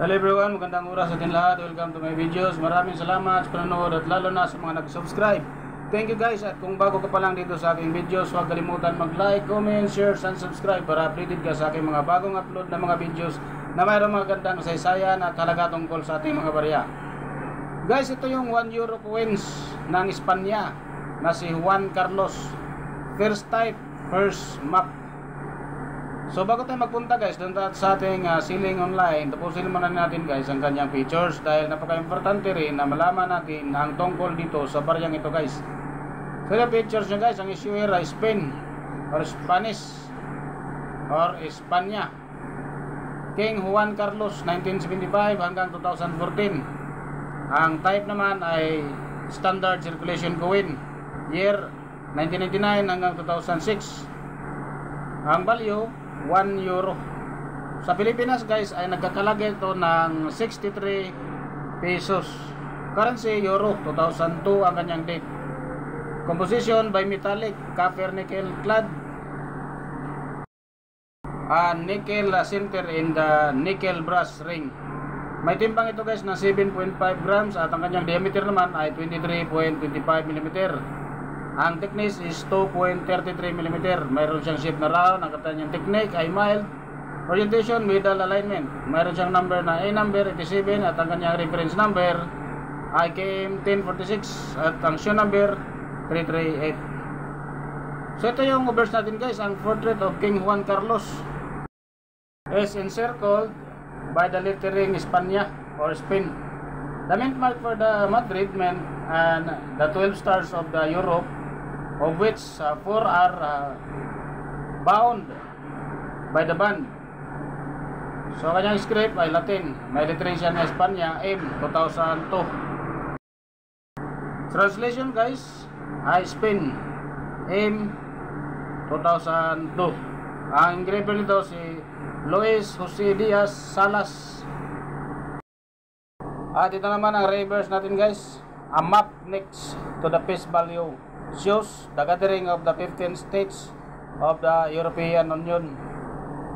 Hello everyone, magandang oras sa atin lahat. Welcome to my videos. Maraming salamat sa panonood at lalo na sa mga nag-subscribe. Thank you guys, at kung bago ka pa lang dito sa aking videos, huwag kalimutan mag-like, comment, share, and subscribe para updated ka sa aking mga bagong upload na mga videos na mayroong mga gandang kasaysayan at halaga tungkol sa ating mga barya. Guys, ito yung 1 euro coins ng Espanya na si Juan Carlos. First type, first map. So bago tayo magpunta guys doon sa ating ceiling online, tapusin muna natin guys ang kanyang features dahil napaka-importante rin na malaman natin ang tungkol dito sa baryang ito guys. So yung features nyo guys, ang issuer ay Spain or Spanish or Espanya. King Juan Carlos 1975 hanggang 2014. Ang type naman ay Standard Circulation Coin, year 1999 hanggang 2006. Ang value 1 euro. Sa Pilipinas guys ay nagkakalaga ito ng 63 pesos. Currency euro, 2002 ang kanyang date. Composition by metallic, copper nickel clad, nickel center in the nickel brass ring. May timbang ito guys na 7.5 grams at ang kanyang diameter naman ay 23.25 mm. Ang thickness is 2.33 mm. Mayroon siyang shape na round. Ang kanyang technique ay mild. Orientation, middle alignment. Mayroon siyang number na A number 87 at ang kanyang reference number ay KM 1046 at ang show number 338. So ito yung obverse natin guys. Ang portrait of King Juan Carlos is encircled by the lettering Espanya or Spain. The mint mark for the Madrid meant and the 12 stars of the Europe, of which 4 are bound by the band. So kanyang script ay Latin. May literation na Espanya, M 2002. Translation guys ay Spain, M 2002. Ang engraver nito si Luis Jose Diaz Salas. At ito naman ang reverse natin guys. A map next to the face value shows the gathering of the 15 states of the European Union.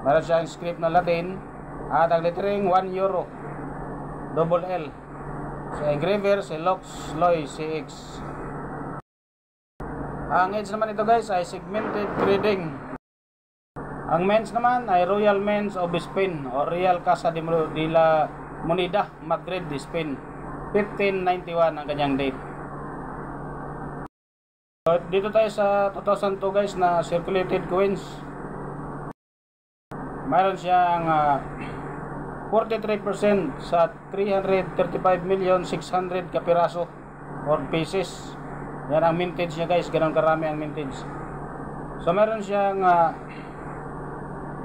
Meron siyang script na Latin at ang lettering 1 euro, double L. So engraver si Lux Loy CX. Ang edge naman ito guys ay segmented grading. Ang mens naman ay Royal Mens of Spain o Real Casa de la Moneda, Madrid, Spain. 1591 ang kanyang date. So, dito tayo sa 2002 guys na circulated coins. Mayroon siyang 43% sa 335,600,000 kapiraso or pieces. Yan ang mintage niya guys, ganun karami ang mintage. So mayroon siyang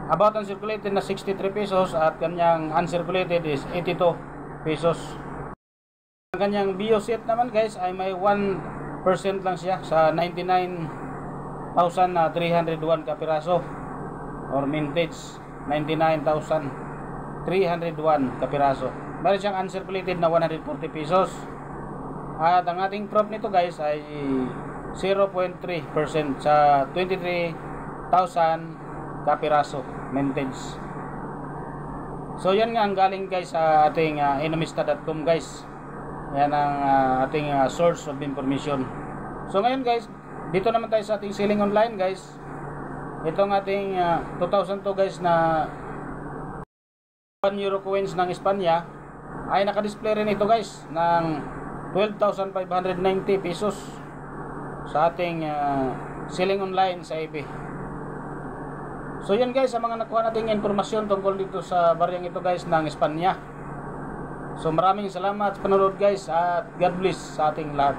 about uncirculated na 63 pesos at kanyang uncirculated is 82 pesos. Ang kanyang bioset naman guys ay may 1% lang siya sa 99,301 kapiraso or mintage 99,301 kapiraso. Meron siyang uncirculated na 140 pesos. At ang ating prop nito guys ay 0.3% sa 23,000 kapiraso mintage. So yan nga ang galing guys sa ating enemista.com guys. Yan ang ating source of information. So ngayon guys, dito naman tayo sa ating ceiling online guys. Itong ating 2002 guys na 1 euro coins ng Espanya ay nakadisplay rin ito guys ng 12,590 pesos sa ating ceiling online sa eBay. So yan guys, sa mga nakuha nating informasyon tungkol dito sa baryang ito guys ng Espanya. So maraming salamat sa panonood guys at God bless sa ating lahat.